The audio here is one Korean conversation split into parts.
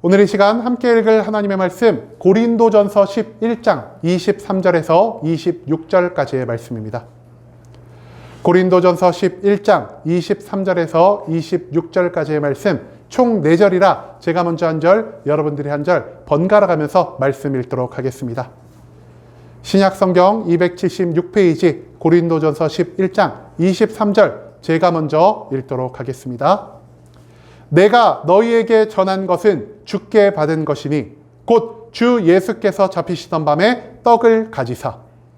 오늘 이 시간 함께 읽을 하나님의 말씀 고린도전서 11장 23절에서 26절까지의 말씀입니다. 고린도전서 11장 23절에서 26절까지의 말씀 총 4절이라 제가 먼저 한 절, 여러분들이 한 절 번갈아 가면서 말씀 읽도록 하겠습니다. 신약성경 276페이지 고린도전서 11장 23절 제가 먼저 읽도록 하겠습니다. 내가 너희에게 전한 것은 주께 받은 것이니 곧 주 예수께서 잡히시던 밤에 떡을 가지사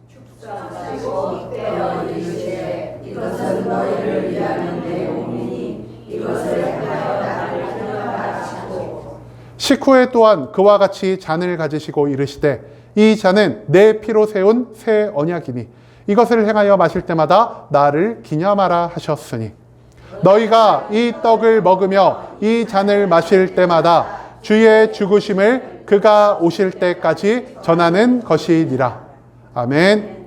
축사하시고 떼어 이르시되 이것은 너희를 위하는 내 몸이니 이것을 행하여 나를 기념하라 하시고 식후에 또한 그와 같이 잔을 가지시고 이르시되 이 잔은 내 피로 세운 새 언약이니 이것을 행하여 마실 때마다 나를 기념하라 하셨으니 너희가 이 떡을 먹으며 이 잔을 마실 때마다 주의 죽으심을 그가 오실 때까지 전하는 것이니라. 아멘.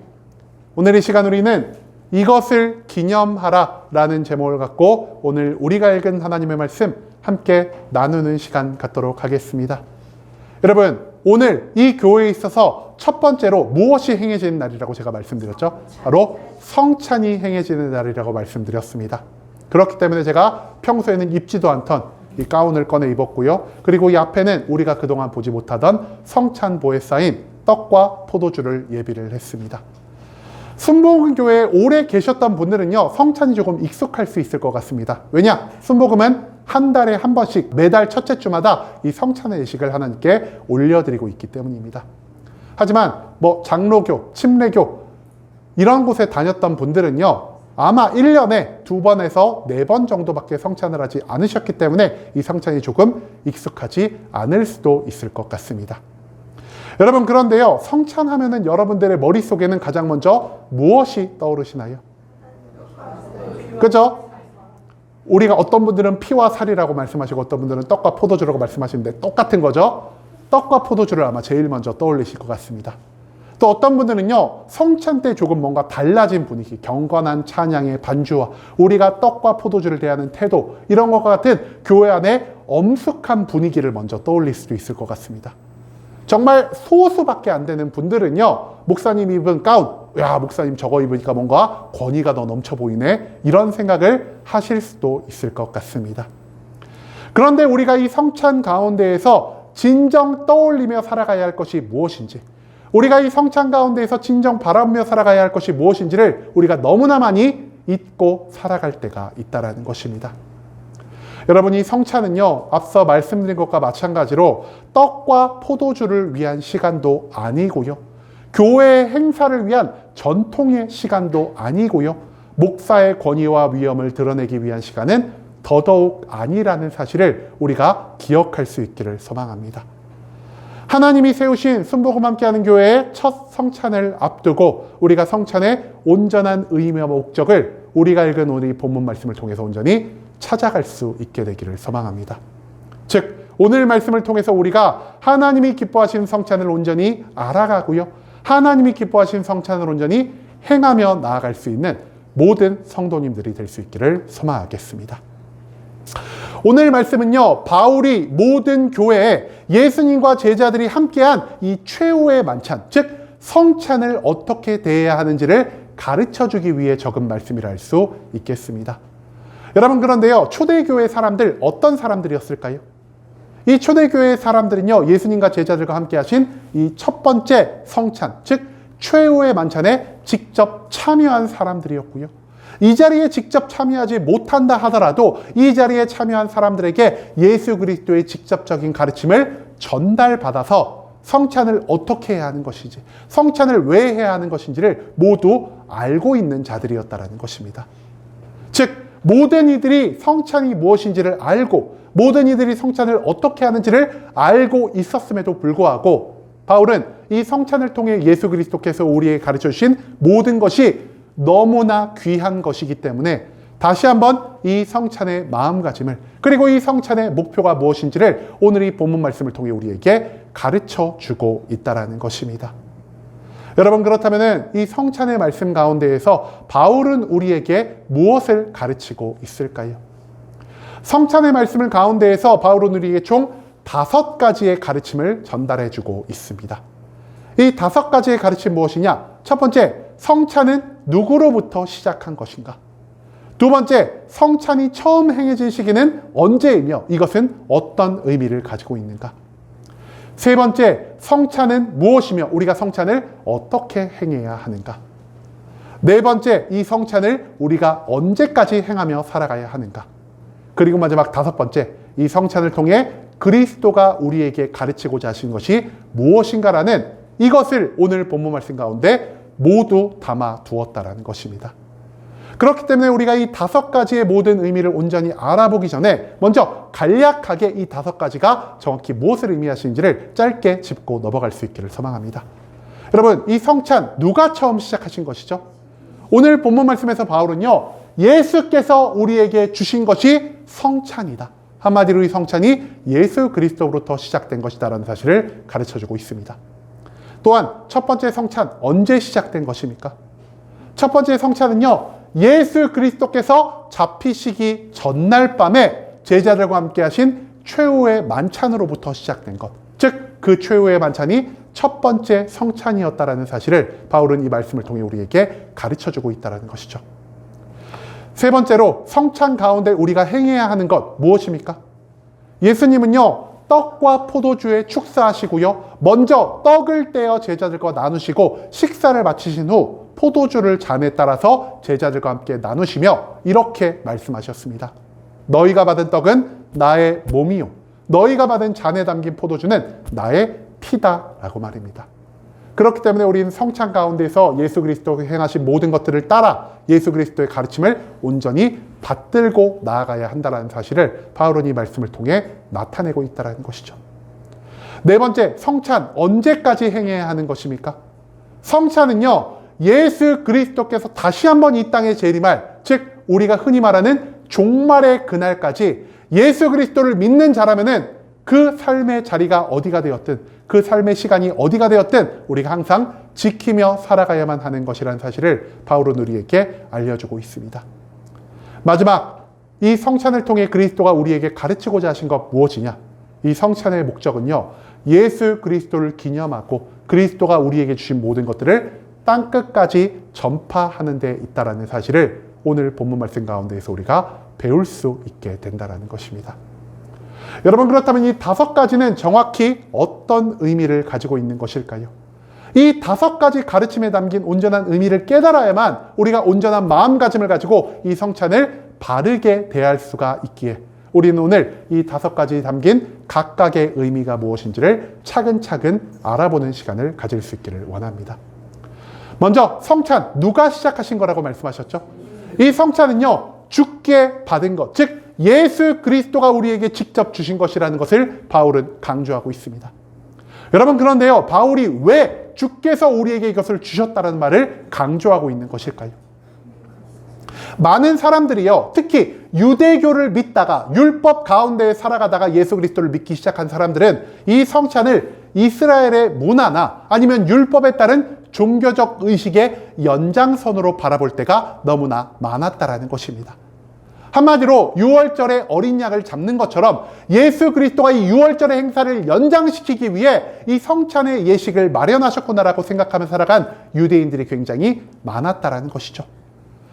오늘 이 시간 우리는 이것을 기념하라 라는 제목을 갖고 오늘 우리가 읽은 하나님의 말씀 함께 나누는 시간 갖도록 하겠습니다. 여러분, 오늘 이 교회에 있어서 첫 번째로 무엇이 행해지는 날이라고 제가 말씀드렸죠? 바로 성찬이 행해지는 날이라고 말씀드렸습니다. 그렇기 때문에 제가 평소에는 입지도 않던 이 가운을 꺼내 입었고요. 그리고 이 앞에는 우리가 그동안 보지 못하던 성찬보에 쌓인 떡과 포도주를 예비를 했습니다. 순복음교회에 오래 계셨던 분들은요, 성찬이 조금 익숙할 수 있을 것 같습니다. 왜냐? 순복음은 한 달에 한 번씩 매달 첫째 주마다 이 성찬의 예식을 하나님께 올려드리고 있기 때문입니다. 하지만 장로교, 침례교 이런 곳에 다녔던 분들은요, 아마 1년에 2번에서 4번 정도밖에 성찬을 하지 않으셨기 때문에 이 성찬이 조금 익숙하지 않을 수도 있을 것 같습니다. 여러분, 그런데요, 성찬하면은 여러분들의 머릿속에는 가장 먼저 무엇이 떠오르시나요? 그죠? 우리가 어떤 분들은 피와 살이라고 말씀하시고 어떤 분들은 떡과 포도주라고 말씀하시는데 똑같은 거죠? 떡과 포도주를 아마 제일 먼저 떠올리실 것 같습니다. 또 어떤 분들은요, 성찬 때 조금 뭔가 달라진 분위기, 경건한 찬양의 반주와 우리가 떡과 포도주를 대하는 태도, 이런 것과 같은 교회 안에 엄숙한 분위기를 먼저 떠올릴 수도 있을 것 같습니다. 정말 소수밖에 안 되는 분들은요, 목사님 입은 가운, 야, 목사님 저거 입으니까 뭔가 권위가 더 넘쳐 보이네, 이런 생각을 하실 수도 있을 것 같습니다. 그런데 우리가 이 성찬 가운데에서 진정 떠올리며 살아가야 할 것이 무엇인지, 우리가 이 성찬 가운데에서 진정 바라보며 살아가야 할 것이 무엇인지를 우리가 너무나 많이 잊고 살아갈 때가 있다는 것입니다. 여러분, 이 성찬은요, 앞서 말씀드린 것과 마찬가지로 떡과 포도주를 위한 시간도 아니고요, 교회의 행사를 위한 전통의 시간도 아니고요, 목사의 권위와 위엄을 드러내기 위한 시간은 더더욱 아니라는 사실을 우리가 기억할 수 있기를 소망합니다. 하나님이 세우신 순복음 함께하는 교회의 첫 성찬을 앞두고 우리가 성찬의 온전한 의미와 목적을 우리가 읽은 오늘 이 본문 말씀을 통해서 온전히 찾아갈 수 있게 되기를 소망합니다. 즉, 오늘 말씀을 통해서 우리가 하나님이 기뻐하시는 성찬을 온전히 알아가고요, 하나님이 기뻐하시는 성찬을 온전히 행하며 나아갈 수 있는 모든 성도님들이 될 수 있기를 소망하겠습니다. 오늘 말씀은요, 바울이 모든 교회에 예수님과 제자들이 함께한 이 최후의 만찬, 즉 성찬을 어떻게 대해야 하는지를 가르쳐주기 위해 적은 말씀이라 할 수 있겠습니다. 여러분, 그런데요, 초대교회 사람들 어떤 사람들이었을까요? 이 초대교회 사람들은요, 예수님과 제자들과 함께 하신 이 첫 번째 성찬, 즉 최후의 만찬에 직접 참여한 사람들이었고요, 이 자리에 직접 참여하지 못한다 하더라도 이 자리에 참여한 사람들에게 예수 그리스도의 직접적인 가르침을 전달받아서 성찬을 어떻게 해야 하는 것인지, 성찬을 왜 해야 하는 것인지를 모두 알고 있는 자들이었다는 것입니다. 즉, 모든 이들이 성찬이 무엇인지를 알고 모든 이들이 성찬을 어떻게 하는지를 알고 있었음에도 불구하고 바울은 이 성찬을 통해 예수 그리스도께서 우리에게 가르쳐 주신 모든 것이 너무나 귀한 것이기 때문에 다시 한번 이 성찬의 마음가짐을, 그리고 이 성찬의 목표가 무엇인지를 오늘 이 본문 말씀을 통해 우리에게 가르쳐 주고 있다는 것입니다. 여러분, 그렇다면 이 성찬의 말씀 가운데에서 바울은 우리에게 무엇을 가르치고 있을까요? 성찬의 말씀을 가운데에서 바울은 우리에게 총 5가지의 가르침을 전달해주고 있습니다. 이 5가지의 가르침 무엇이냐? 첫 번째, 성찬은 누구로부터 시작한 것인가? 두 번째, 성찬이 처음 행해진 시기는 언제이며 이것은 어떤 의미를 가지고 있는가? 세 번째, 성찬은 무엇이며 우리가 성찬을 어떻게 행해야 하는가? 네 번째, 이 성찬을 우리가 언제까지 행하며 살아가야 하는가? 그리고 마지막 5번째, 이 성찬을 통해 그리스도가 우리에게 가르치고자 하신 것이 무엇인가라는 이것을 오늘 본문 말씀 가운데 모두 담아 두었다라는 것입니다. 그렇기 때문에 우리가 이 5가지의 모든 의미를 온전히 알아보기 전에 먼저 간략하게 이 5가지가 정확히 무엇을 의미하시는지를 짧게 짚고 넘어갈 수 있기를 소망합니다. 여러분, 이 성찬 누가 처음 시작하신 것이죠? 오늘 본문 말씀에서 바울은요, 예수께서 우리에게 주신 것이 성찬이다. 한마디로 이 성찬이 예수 그리스도로부터 시작된 것이다라는 사실을 가르쳐주고 있습니다. 또한 첫 번째 성찬 언제 시작된 것입니까? 첫 번째 성찬은요, 예수 그리스도께서 잡히시기 전날 밤에 제자들과 함께 하신 최후의 만찬으로부터 시작된 것. 즉 그 최후의 만찬이 첫 번째 성찬이었다라는 사실을 바울은 이 말씀을 통해 우리에게 가르쳐주고 있다는 것이죠. 세 번째로 성찬 가운데 우리가 행해야 하는 것 무엇입니까? 예수님은요, 떡과 포도주에 축사하시고요, 먼저 떡을 떼어 제자들과 나누시고 식사를 마치신 후 포도주를 잔에 따라서 제자들과 함께 나누시며 이렇게 말씀하셨습니다. 너희가 받은 떡은 나의 몸이요, 너희가 받은 잔에 담긴 포도주는 나의 피다라고 말입니다. 그렇기 때문에 우리는 성찬 가운데서 예수 그리스도가 행하신 모든 것들을 따라 예수 그리스도의 가르침을 온전히 받들고 나아가야 한다는 사실을 바울은 이 말씀을 통해 나타내고 있다는 것이죠. 네 번째, 성찬 언제까지 행해야 하는 것입니까? 성찬은요, 예수 그리스도께서 다시 한번 이 땅에 재림할, 즉 우리가 흔히 말하는 종말의 그날까지 예수 그리스도를 믿는 자라면은 그 삶의 자리가 어디가 되었든, 그 삶의 시간이 어디가 되었든 우리가 항상 지키며 살아가야만 하는 것이라는 사실을 바울은 우리에게 알려주고 있습니다. 마지막, 이 성찬을 통해 그리스도가 우리에게 가르치고자 하신 것 무엇이냐? 이 성찬의 목적은요, 예수 그리스도를 기념하고 그리스도가 우리에게 주신 모든 것들을 땅끝까지 전파하는 데 있다는 사실을 오늘 본문 말씀 가운데에서 우리가 배울 수 있게 된다는 것입니다. 여러분, 그렇다면 이 5가지는 정확히 어떤 의미를 가지고 있는 것일까요? 이 5가지 가르침에 담긴 온전한 의미를 깨달아야만 우리가 온전한 마음가짐을 가지고 이 성찬을 바르게 대할 수가 있기에 우리는 오늘 이 5가지 담긴 각각의 의미가 무엇인지를 차근차근 알아보는 시간을 가질 수 있기를 원합니다. 먼저 성찬 누가 시작하신 거라고 말씀하셨죠? 이 성찬은요, 주께 받은 것, 즉 예수 그리스도가 우리에게 직접 주신 것이라는 것을 바울은 강조하고 있습니다. 여러분, 그런데요, 바울이 왜 주께서 우리에게 이것을 주셨다는 말을 강조하고 있는 것일까요? 많은 사람들이요, 특히 유대교를 믿다가 율법 가운데 살아가다가 예수 그리스도를 믿기 시작한 사람들은 이 성찬을 이스라엘의 문화나 아니면 율법에 따른 종교적 의식의 연장선으로 바라볼 때가 너무나 많았다라는 것입니다. 한마디로 유월절에 어린 양을 잡는 것처럼 예수 그리스도가 이 유월절의 행사를 연장시키기 위해 이 성찬의 예식을 마련하셨구나라고 생각하며 살아간 유대인들이 굉장히 많았다라는 것이죠.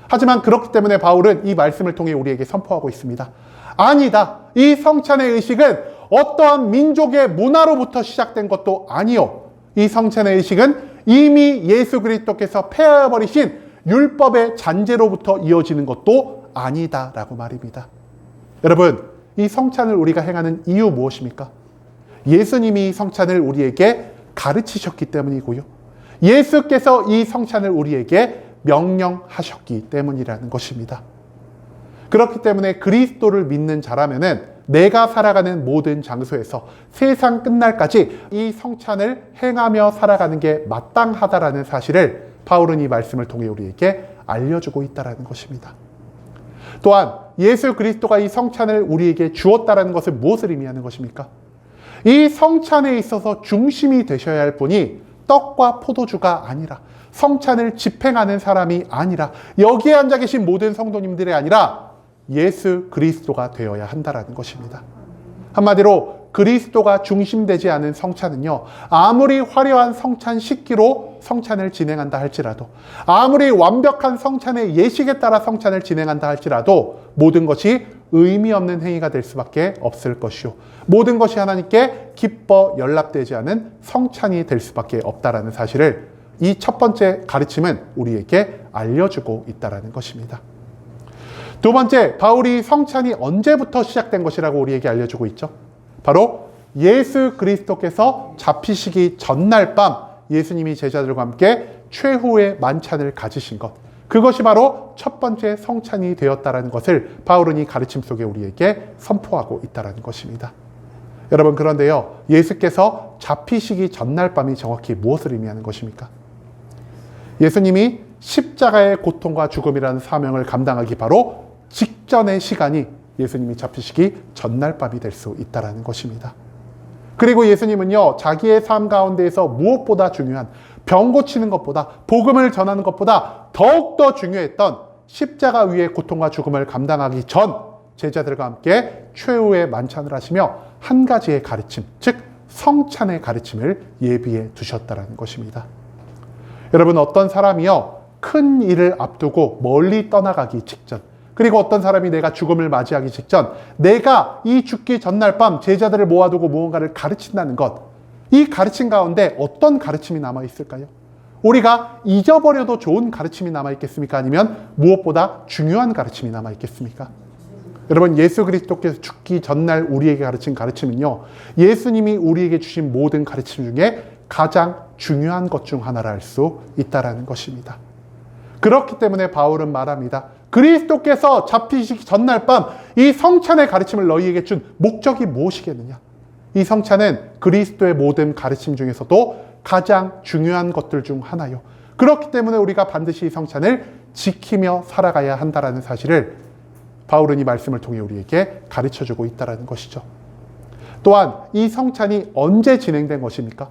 하지만 그렇기 때문에 바울은 이 말씀을 통해 우리에게 선포하고 있습니다. 아니다. 이 성찬의 의식은 어떠한 민족의 문화로부터 시작된 것도 아니요. 이 성찬의 의식은 이미 예수 그리스도께서 폐하여버리신 율법의 잔재로부터 이어지는 것도 아니다라고 말입니다. 여러분, 이 성찬을 우리가 행하는 이유 무엇입니까? 예수님이 이 성찬을 우리에게 가르치셨기 때문이고요. 예수께서 이 성찬을 우리에게 명령하셨기 때문이라는 것입니다. 그렇기 때문에 그리스도를 믿는 자라면은 내가 살아가는 모든 장소에서 세상 끝날까지 이 성찬을 행하며 살아가는 게 마땅하다라는 사실을 바울은 이 말씀을 통해 우리에게 알려주고 있다는 것입니다. 또한 예수 그리스도가 이 성찬을 우리에게 주었다는 것은 무엇을 의미하는 것입니까? 이 성찬에 있어서 중심이 되셔야 할 분이 떡과 포도주가 아니라, 성찬을 집행하는 사람이 아니라, 여기에 앉아 계신 모든 성도님들이 아니라 예수 그리스도가 되어야 한다는 것입니다. 한마디로 그리스도가 중심되지 않은 성찬은요, 아무리 화려한 성찬 식기로 성찬을 진행한다 할지라도, 아무리 완벽한 성찬의 예식에 따라 성찬을 진행한다 할지라도 모든 것이 의미 없는 행위가 될 수밖에 없을 것이요, 모든 것이 하나님께 기뻐 연락되지 않은 성찬이 될 수밖에 없다라는 사실을 이 첫 번째 가르침은 우리에게 알려주고 있다는 것입니다. 두 번째, 바울이 성찬이 언제부터 시작된 것이라고 우리에게 알려주고 있죠. 바로 예수 그리스도께서 잡히시기 전날 밤 예수님이 제자들과 함께 최후의 만찬을 가지신 것, 그것이 바로 첫 번째 성찬이 되었다는 것을 바울은 이 가르침 속에 우리에게 선포하고 있다는 것입니다. 여러분, 그런데요, 예수께서 잡히시기 전날 밤이 정확히 무엇을 의미하는 것입니까? 예수님이 십자가의 고통과 죽음이라는 사명을 감당하기 바로 직전의 시간이 예수님이 잡히시기 전날 밤이 될 수 있다는 것입니다. 그리고 예수님은요, 자기의 삶 가운데에서 무엇보다 중요한, 병 고치는 것보다, 복음을 전하는 것보다 더욱더 중요했던 십자가 위의 고통과 죽음을 감당하기 전 제자들과 함께 최후의 만찬을 하시며 한 가지의 가르침, 즉 성찬의 가르침을 예비해 두셨다는 것입니다. 여러분, 어떤 사람이요, 큰 일을 앞두고 멀리 떠나가기 직전, 그리고 어떤 사람이 내가 죽음을 맞이하기 직전, 내가 이 죽기 전날 밤 제자들을 모아두고 무언가를 가르친다는 것, 이 가르침 가운데 어떤 가르침이 남아있을까요? 우리가 잊어버려도 좋은 가르침이 남아있겠습니까? 아니면 무엇보다 중요한 가르침이 남아있겠습니까? 여러분, 예수 그리스도께서 죽기 전날 우리에게 가르친 가르침은요, 예수님이 우리에게 주신 모든 가르침 중에 가장 중요한 것 중 하나라 할 수 있다는 것입니다. 그렇기 때문에 바울은 말합니다. 그리스도께서 잡히시기 전날 밤 이 성찬의 가르침을 너희에게 준 목적이 무엇이겠느냐? 이 성찬은 그리스도의 모든 가르침 중에서도 가장 중요한 것들 중 하나요. 그렇기 때문에 우리가 반드시 이 성찬을 지키며 살아가야 한다는 사실을 바울은 이 말씀을 통해 우리에게 가르쳐주고 있다는 것이죠. 또한 이 성찬이 언제 진행된 것입니까?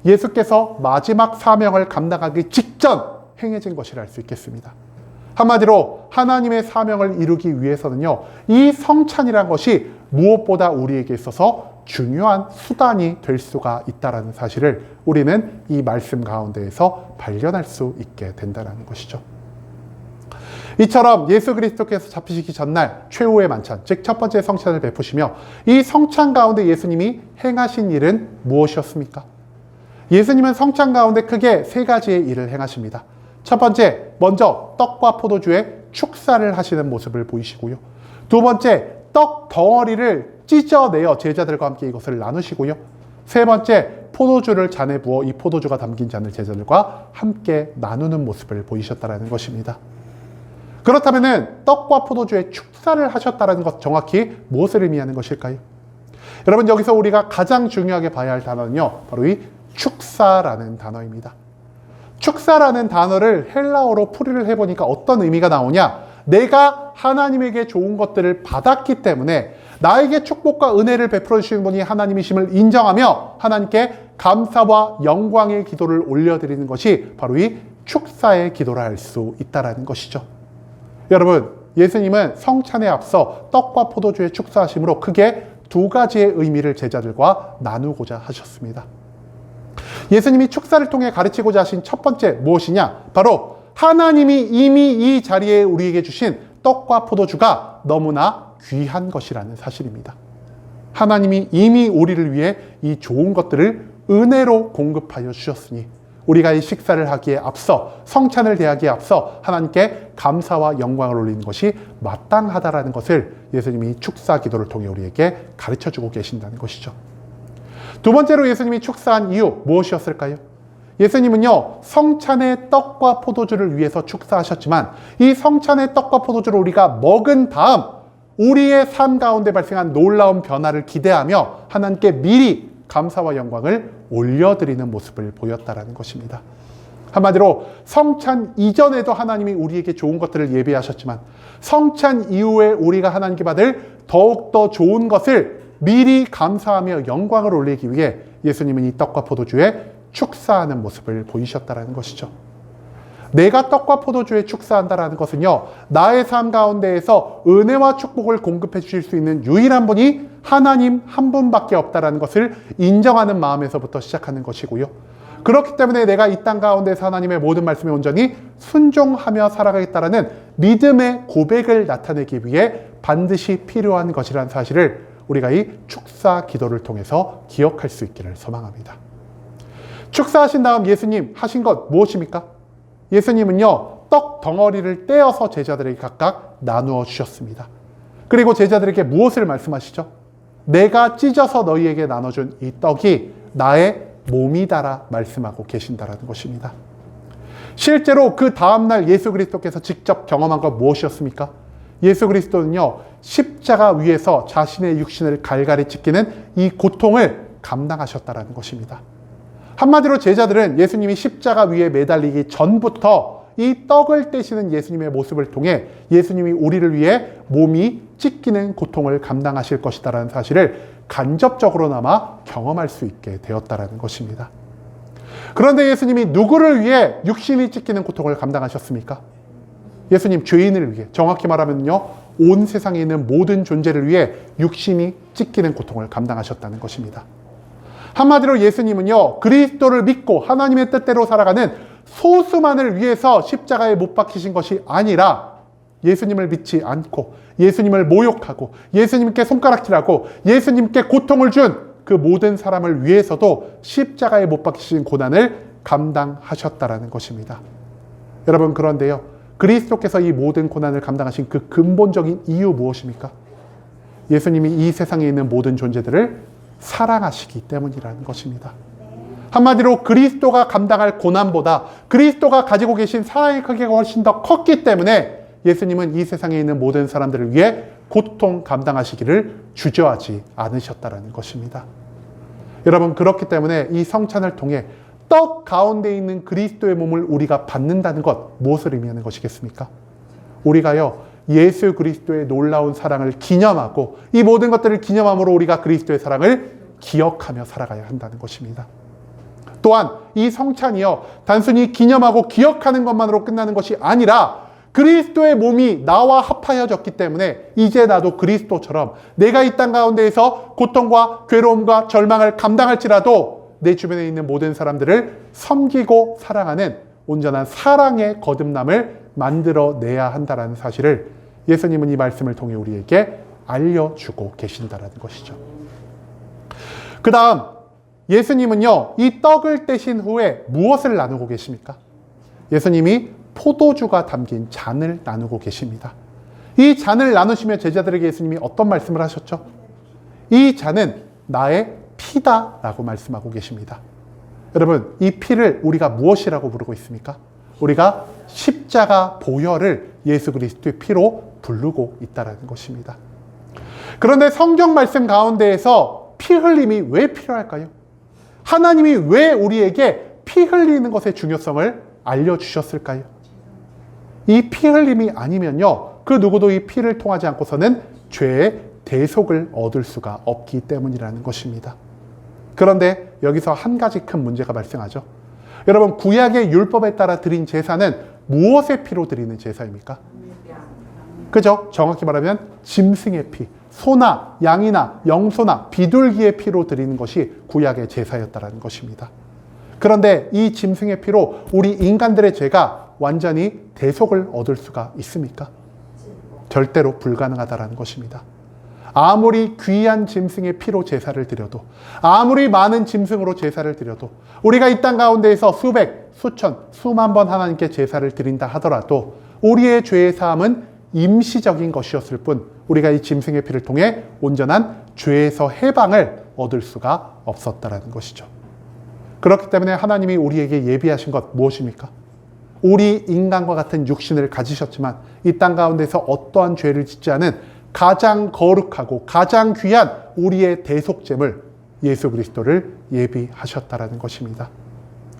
예수께서 마지막 사명을 감당하기 직전 행해진 것이라 할 수 있겠습니다. 한마디로 하나님의 사명을 이루기 위해서는요, 이 성찬이란 것이 무엇보다 우리에게 있어서 중요한 수단이 될 수가 있다는 사실을 우리는 이 말씀 가운데에서 발견할 수 있게 된다는 것이죠. 이처럼 예수 그리스도께서 잡히시기 전날 최후의 만찬, 즉 첫 번째 성찬을 베푸시며 이 성찬 가운데 예수님이 행하신 일은 무엇이었습니까? 예수님은 성찬 가운데 크게 세 가지의 일을 행하십니다. 첫 번째, 먼저 떡과 포도주의 축사를 하시는 모습을 보이시고요. 두 번째, 떡 덩어리를 찢어내어 제자들과 함께 이것을 나누시고요. 세 번째, 포도주를 잔에 부어 이 포도주가 담긴 잔을 제자들과 함께 나누는 모습을 보이셨다는 것입니다. 그렇다면 떡과 포도주의 축사를 하셨다는 것, 정확히 무엇을 의미하는 것일까요? 여러분, 여기서 우리가 가장 중요하게 봐야 할 단어는요, 바로 이 축사라는 단어입니다. 축사라는 단어를 헬라어로 풀이를 해보니까 어떤 의미가 나오냐? 내가 하나님에게 좋은 것들을 받았기 때문에 나에게 축복과 은혜를 베풀어 주시는 분이 하나님이심을 인정하며 하나님께 감사와 영광의 기도를 올려드리는 것이 바로 이 축사의 기도라 할 수 있다는 것이죠. 여러분, 예수님은 성찬에 앞서 떡과 포도주의 축사하심으로 크게 두 가지의 의미를 제자들과 나누고자 하셨습니다. 예수님이 축사를 통해 가르치고자 하신 첫 번째 무엇이냐? 바로 하나님이 이미 이 자리에 우리에게 주신 떡과 포도주가 너무나 귀한 것이라는 사실입니다. 하나님이 이미 우리를 위해 이 좋은 것들을 은혜로 공급하여 주셨으니 우리가 이 식사를 하기에 앞서, 성찬을 대하기에 앞서 하나님께 감사와 영광을 올리는 것이 마땅하다라는 것을 예수님이 축사 기도를 통해 우리에게 가르쳐주고 계신다는 것이죠. 두 번째로 예수님이 축사한 이유 무엇이었을까요? 예수님은요, 성찬의 떡과 포도주를 위해서 축사하셨지만 이 성찬의 떡과 포도주를 우리가 먹은 다음 우리의 삶 가운데 발생한 놀라운 변화를 기대하며 하나님께 미리 감사와 영광을 올려드리는 모습을 보였다는 것입니다. 한마디로 성찬 이전에도 하나님이 우리에게 좋은 것들을 예비하셨지만 성찬 이후에 우리가 하나님께 받을 더욱더 좋은 것을 미리 감사하며 영광을 올리기 위해 예수님은 이 떡과 포도주에 축사하는 모습을 보이셨다는 것이죠. 내가 떡과 포도주에 축사한다는 것은요, 나의 삶 가운데에서 은혜와 축복을 공급해 주실 수 있는 유일한 분이 하나님 한 분밖에 없다라는 것을 인정하는 마음에서부터 시작하는 것이고요. 그렇기 때문에 내가 이 땅 가운데서 하나님의 모든 말씀에 온전히 순종하며 살아가겠다라는 믿음의 고백을 나타내기 위해 반드시 필요한 것이라는 사실을 우리가 이 축사 기도를 통해서 기억할 수 있기를 소망합니다. 축사하신 다음 예수님 하신 것 무엇입니까? 예수님은요, 떡 덩어리를 떼어서 제자들에게 각각 나누어 주셨습니다. 그리고 제자들에게 무엇을 말씀하시죠? 내가 찢어서 너희에게 나눠준 이 떡이 나의 몸이다라 말씀하고 계신다라는 것입니다. 실제로 그 다음날 예수 그리스도께서 직접 경험한 것 무엇이었습니까? 예수 그리스도는요, 십자가 위에서 자신의 육신을 갈갈이 찢기는 이 고통을 감당하셨다라는 것입니다. 한마디로 제자들은 예수님이 십자가 위에 매달리기 전부터 이 떡을 떼시는 예수님의 모습을 통해 예수님이 우리를 위해 몸이 찢기는 고통을 감당하실 것이다라는 사실을 간접적으로나마 경험할 수 있게 되었다라는 것입니다. 그런데 예수님이 누구를 위해 육신이 찢기는 고통을 감당하셨습니까? 예수님 죄인을 위해, 정확히 말하면요, 온 세상에 있는 모든 존재를 위해 육신이 찢기는 고통을 감당하셨다는 것입니다. 한마디로 예수님은요, 그리스도를 믿고 하나님의 뜻대로 살아가는 소수만을 위해서 십자가에 못 박히신 것이 아니라 예수님을 믿지 않고 예수님을 모욕하고 예수님께 손가락질하고 예수님께 고통을 준 그 모든 사람을 위해서도 십자가에 못 박히신 고난을 감당하셨다라는 것입니다. 여러분, 그런데요, 그리스도께서 이 모든 고난을 감당하신 그 근본적인 이유 무엇입니까? 예수님이 이 세상에 있는 모든 존재들을 사랑하시기 때문이라는 것입니다. 한마디로 그리스도가 감당할 고난보다 그리스도가 가지고 계신 사랑의 크기가 훨씬 더 컸기 때문에 예수님은 이 세상에 있는 모든 사람들을 위해 고통 감당하시기를 주저하지 않으셨다라는 것입니다. 여러분, 그렇기 때문에 이 성찬을 통해 떡 가운데 있는 그리스도의 몸을 우리가 받는다는 것, 무엇을 의미하는 것이겠습니까? 우리가요, 예수 그리스도의 놀라운 사랑을 기념하고 이 모든 것들을 기념함으로 우리가 그리스도의 사랑을 기억하며 살아가야 한다는 것입니다. 또한 이 성찬이요, 단순히 기념하고 기억하는 것만으로 끝나는 것이 아니라 그리스도의 몸이 나와 합하여졌기 때문에 이제 나도 그리스도처럼 내가 이 땅 가운데에서 고통과 괴로움과 절망을 감당할지라도 내 주변에 있는 모든 사람들을 섬기고 사랑하는 온전한 사랑의 거듭남을 만들어내야 한다는 사실을 예수님은 이 말씀을 통해 우리에게 알려주고 계신다는 것이죠. 그 다음 예수님은요, 이 떡을 떼신 후에 무엇을 나누고 계십니까? 예수님이 포도주가 담긴 잔을 나누고 계십니다. 이 잔을 나누시며 제자들에게 예수님이 어떤 말씀을 하셨죠? 이 잔은 나의 피다라고 말씀하고 계십니다. 여러분, 이 피를 우리가 무엇이라고 부르고 있습니까? 우리가 십자가 보혈을 예수 그리스도의 피로 부르고 있다는 것입니다. 그런데 성경 말씀 가운데에서 피 흘림이 왜 필요할까요? 하나님이 왜 우리에게 피 흘리는 것의 중요성을 알려주셨을까요? 이 피 흘림이 아니면요, 그 누구도 이 피를 통하지 않고서는 죄의 대속을 얻을 수가 없기 때문이라는 것입니다. 그런데 여기서 한 가지 큰 문제가 발생하죠. 여러분, 구약의 율법에 따라 드린 제사는 무엇의 피로 드리는 제사입니까? 그죠? 정확히 말하면 짐승의 피, 소나 양이나 염소나 비둘기의 피로 드리는 것이 구약의 제사였다는 것입니다. 그런데 이 짐승의 피로 우리 인간들의 죄가 완전히 대속을 얻을 수가 있습니까? 절대로 불가능하다는 것입니다. 아무리 귀한 짐승의 피로 제사를 드려도, 아무리 많은 짐승으로 제사를 드려도, 우리가 이 땅 가운데에서 수백, 수천, 수만 번 하나님께 제사를 드린다 하더라도 우리의 죄의 사함은 임시적인 것이었을 뿐 우리가 이 짐승의 피를 통해 온전한 죄에서 해방을 얻을 수가 없었다는 것이죠. 그렇기 때문에 하나님이 우리에게 예비하신 것 무엇입니까? 우리 인간과 같은 육신을 가지셨지만 이 땅 가운데서 어떠한 죄를 짓지 않은 가장 거룩하고 가장 귀한 우리의 대속제물 예수 그리스도를 예비하셨다라는 것입니다.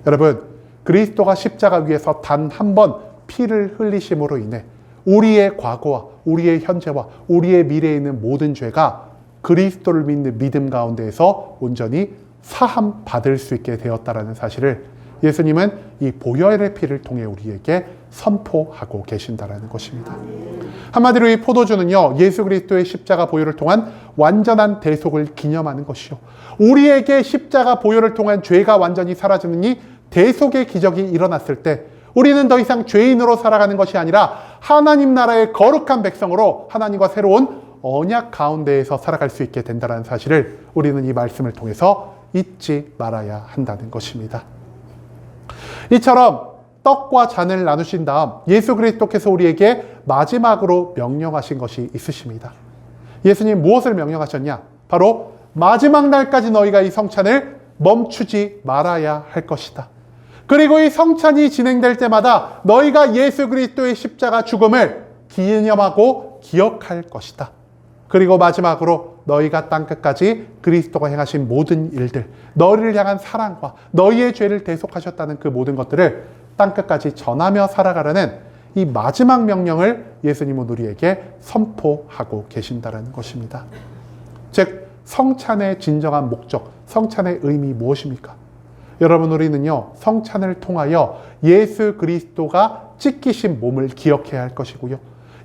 여러분, 그리스도가 십자가 위에서 단 한 번 피를 흘리심으로 인해 우리의 과거와 우리의 현재와 우리의 미래에 있는 모든 죄가 그리스도를 믿는 믿음 가운데에서 온전히 사함 받을 수 있게 되었다는 사실을 예수님은 이 보혈의 피를 통해 우리에게 선포하고 계신다라는 것입니다. 한마디로 이 포도주는요, 예수 그리스도의 십자가 보혈을 통한 완전한 대속을 기념하는 것이요, 우리에게 십자가 보혈을 통한 죄가 완전히 사라지는 이 대속의 기적이 일어났을 때 우리는 더 이상 죄인으로 살아가는 것이 아니라 하나님 나라의 거룩한 백성으로 하나님과 새로운 언약 가운데에서 살아갈 수 있게 된다는 사실을 우리는 이 말씀을 통해서 잊지 말아야 한다는 것입니다. 이처럼 떡과 잔을 나누신 다음 예수 그리스도께서 우리에게 마지막으로 명령하신 것이 있으십니다. 예수님 무엇을 명령하셨냐? 바로 마지막 날까지 너희가 이 성찬을 멈추지 말아야 할 것이다. 그리고 이 성찬이 진행될 때마다 너희가 예수 그리스도의 십자가 죽음을 기념하고 기억할 것이다. 그리고 마지막으로 너희가 땅끝까지 그리스도가 행하신 모든 일들, 너희를 향한 사랑과 너희의 죄를 대속하셨다는 그 모든 것들을 땅끝까지 전하며 살아가라는 이 마지막 명령을 예수님은 우리에게 선포하고 계신다는 것입니다. 즉, 성찬의 진정한 목적, 성찬의 의미 무엇입니까? 여러분, 우리는요, 성찬을 통하여 예수 그리스도가 찢기신 몸을 기억해야 할 것이고요,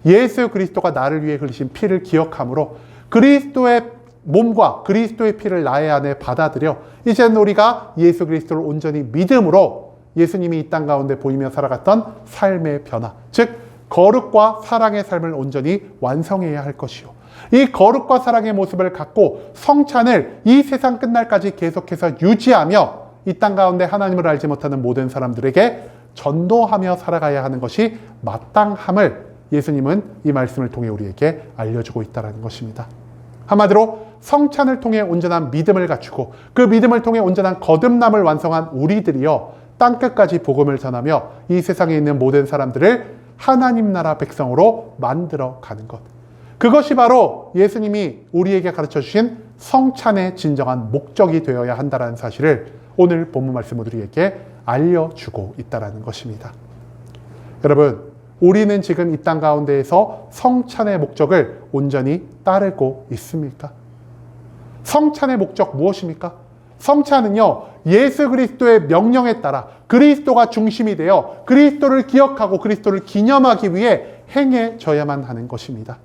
예수 그리스도가 나를 위해 흘리신 피를 기억함으로 그리스도의 몸과 그리스도의 피를 나의 안에 받아들여 이제는 우리가 예수 그리스도를 온전히 믿음으로 예수님이 이 땅 가운데 보이며 살아갔던 삶의 변화, 즉 거룩과 사랑의 삶을 온전히 완성해야 할 것이요, 이 거룩과 사랑의 모습을 갖고 성찬을 이 세상 끝날까지 계속해서 유지하며 이 땅 가운데 하나님을 알지 못하는 모든 사람들에게 전도하며 살아가야 하는 것이 마땅함을 예수님은 이 말씀을 통해 우리에게 알려주고 있다는 것입니다. 한마디로 성찬을 통해 온전한 믿음을 갖추고 그 믿음을 통해 온전한 거듭남을 완성한 우리들이여 땅끝까지 복음을 전하며 이 세상에 있는 모든 사람들을 하나님 나라 백성으로 만들어 가는 것, 그것이 바로 예수님이 우리에게 가르쳐 주신 성찬의 진정한 목적이 되어야 한다는 사실을 오늘 본문 말씀으로 우리에게 알려주고 있다는 것입니다. 여러분, 우리는 지금 이 땅 가운데에서 성찬의 목적을 온전히 따르고 있습니까? 성찬의 목적 무엇입니까? 성찬은요, 예수 그리스도의 명령에 따라 그리스도가 중심이 되어 그리스도를 기억하고 그리스도를 기념하기 위해 행해져야만 하는 것입니다.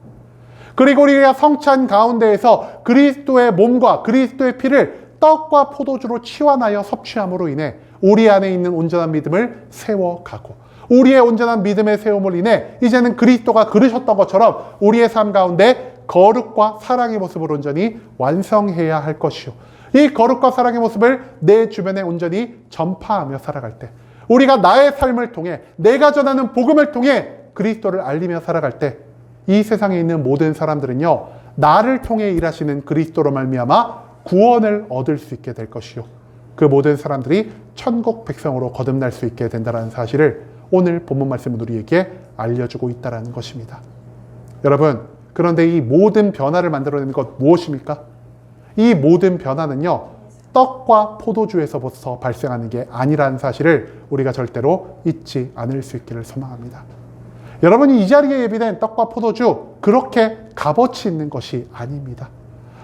그리고 우리가 성찬 가운데에서 그리스도의 몸과 그리스도의 피를 떡과 포도주로 치환하여 섭취함으로 인해 우리 안에 있는 온전한 믿음을 세워가고, 우리의 온전한 믿음의 세움을 인해 이제는 그리스도가 그르셨던 것처럼 우리의 삶 가운데 거룩과 사랑의 모습을 온전히 완성해야 할 것이요, 이 거룩과 사랑의 모습을 내 주변에 온전히 전파하며 살아갈 때, 우리가 나의 삶을 통해 내가 전하는 복음을 통해 그리스도를 알리며 살아갈 때 이 세상에 있는 모든 사람들은요, 나를 통해 일하시는 그리스도로 말미암아 구원을 얻을 수 있게 될 것이요, 그 모든 사람들이 천국 백성으로 거듭날 수 있게 된다는 사실을 오늘 본문 말씀은 우리에게 알려주고 있다는 것입니다. 여러분, 그런데 이 모든 변화를 만들어내는 것 무엇입니까? 이 모든 변화는요, 떡과 포도주에서부터 발생하는 게 아니라는 사실을 우리가 절대로 잊지 않을 수 있기를 소망합니다. 여러분이 이 자리에 예비된 떡과 포도주, 그렇게 값어치 있는 것이 아닙니다.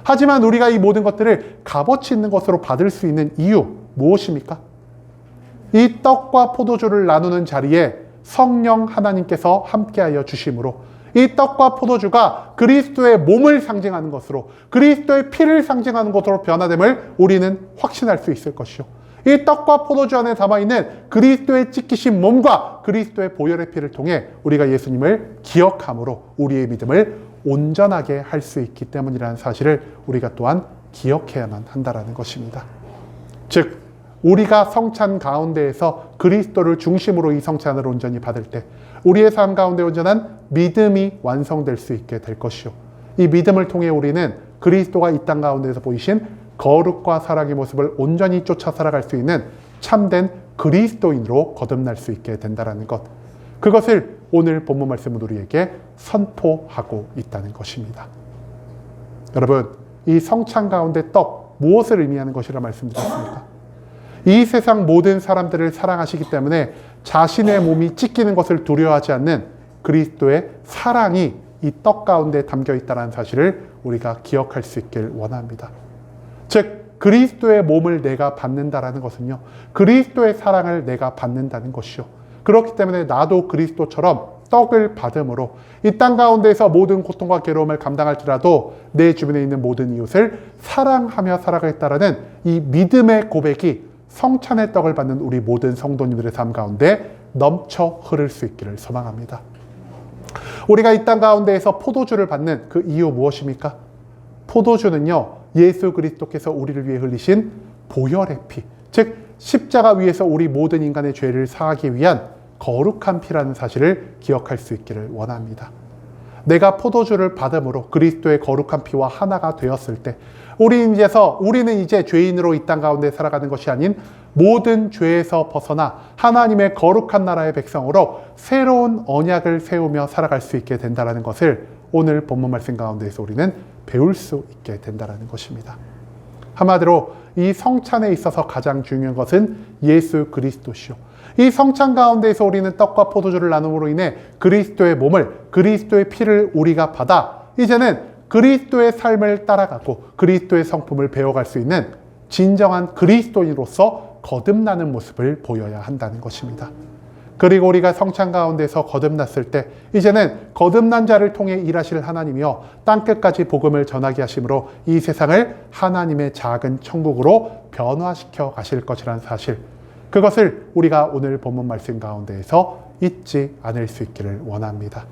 하지만 우리가 이 모든 것들을 값어치 있는 것으로 받을 수 있는 이유 무엇입니까? 이 떡과 포도주를 나누는 자리에 성령 하나님께서 함께하여 주심으로 이 떡과 포도주가 그리스도의 몸을 상징하는 것으로, 그리스도의 피를 상징하는 것으로 변화됨을 우리는 확신할 수 있을 것이요, 이 떡과 포도주 안에 담아있는 그리스도의 찢기신 몸과 그리스도의 보혈의 피를 통해 우리가 예수님을 기억함으로 우리의 믿음을 온전하게 할 수 있기 때문이라는 사실을 우리가 또한 기억해야만 한다는 것입니다. 즉, 우리가 성찬 가운데에서 그리스도를 중심으로 이 성찬을 온전히 받을 때 우리의 삶 가운데 온전한 믿음이 완성될 수 있게 될 것이요, 이 믿음을 통해 우리는 그리스도가 이 땅 가운데서 보이신 거룩과 사랑의 모습을 온전히 쫓아 살아갈 수 있는 참된 그리스도인으로 거듭날 수 있게 된다는 것, 그것을 오늘 본문 말씀은 우리에게 선포하고 있다는 것입니다. 여러분, 이 성찬 가운데 떡, 무엇을 의미하는 것이라 말씀드렸습니까? 이 세상 모든 사람들을 사랑하시기 때문에 자신의 몸이 찢기는 것을 두려워하지 않는 그리스도의 사랑이 이 떡 가운데 담겨 있다는 사실을 우리가 기억할 수 있길 원합니다. 즉, 그리스도의 몸을 내가 받는다라는 것은요, 그리스도의 사랑을 내가 받는다는 것이요. 그렇기 때문에 나도 그리스도처럼 떡을 받음으로 이 땅 가운데서 모든 고통과 괴로움을 감당할지라도 내 주변에 있는 모든 이웃을 사랑하며 살아가겠다라는 이 믿음의 고백이 성찬의 떡을 받는 우리 모든 성도님들의 삶 가운데 넘쳐 흐를 수 있기를 소망합니다. 우리가 이 땅 가운데에서 포도주를 받는 그 이유 무엇입니까? 포도주는요, 예수 그리스도께서 우리를 위해 흘리신 보혈의 피, 즉 십자가 위에서 우리 모든 인간의 죄를 사하기 위한 거룩한 피라는 사실을 기억할 수 있기를 원합니다. 내가 포도주를 받음으로 그리스도의 거룩한 피와 하나가 되었을 때 우리는 이제 죄인으로 이 땅 가운데 살아가는 것이 아닌 모든 죄에서 벗어나 하나님의 거룩한 나라의 백성으로 새로운 언약을 세우며 살아갈 수 있게 된다는 것을 오늘 본문 말씀 가운데에서 우리는 배울 수 있게 된다는 것입니다. 한마디로 이 성찬에 있어서 가장 중요한 것은 예수 그리스도시오. 이 성찬 가운데에서 우리는 떡과 포도주를 나눔으로 인해 그리스도의 몸을, 그리스도의 피를 우리가 받아 이제는 그리스도의 삶을 따라가고 그리스도의 성품을 배워갈 수 있는 진정한 그리스도인으로서 거듭나는 모습을 보여야 한다는 것입니다. 그리고 우리가 성찬 가운데서 거듭났을 때 이제는 거듭난 자를 통해 일하실 하나님이여 땅끝까지 복음을 전하게 하심으로 이 세상을 하나님의 작은 천국으로 변화시켜 가실 것이라는 사실, 그것을 우리가 오늘 본문 말씀 가운데에서 잊지 않을 수 있기를 원합니다.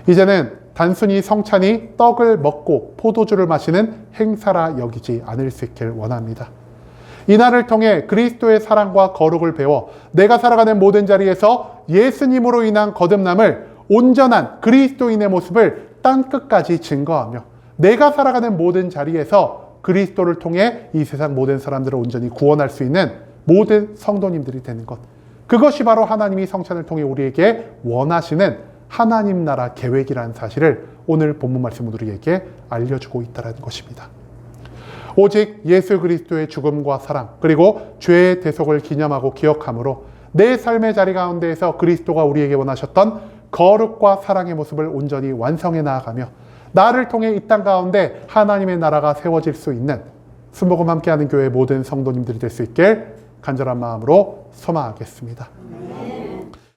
이제는 단순히 성찬이 떡을 먹고 포도주를 마시는 행사라 여기지 않을 수 있기를 원합니다. 이날을 통해 그리스도의 사랑과 거룩을 배워 내가 살아가는 모든 자리에서 예수님으로 인한 거듭남을 온전한 그리스도인의 모습을 땅끝까지 증거하며 내가 살아가는 모든 자리에서 그리스도를 통해 이 세상 모든 사람들을 온전히 구원할 수 있는 모든 성도님들이 되는 것, 그것이 바로 하나님이 성찬을 통해 우리에게 원하시는 하나님 나라 계획이라는 사실을 오늘 본문 말씀으로 우리에게 알려주고 있다는 것입니다. 오직 예수 그리스도의 죽음과 사랑, 그리고 죄의 대속을 기념하고 기억함으로 내 삶의 자리 가운데에서 그리스도가 우리에게 원하셨던 거룩과 사랑의 모습을 온전히 완성해 나아가며 나를 통해 이 땅 가운데 하나님의 나라가 세워질 수 있는 순복음 함께하는 교회 모든 성도님들이 될 수 있길 간절한 마음으로 소망하겠습니다.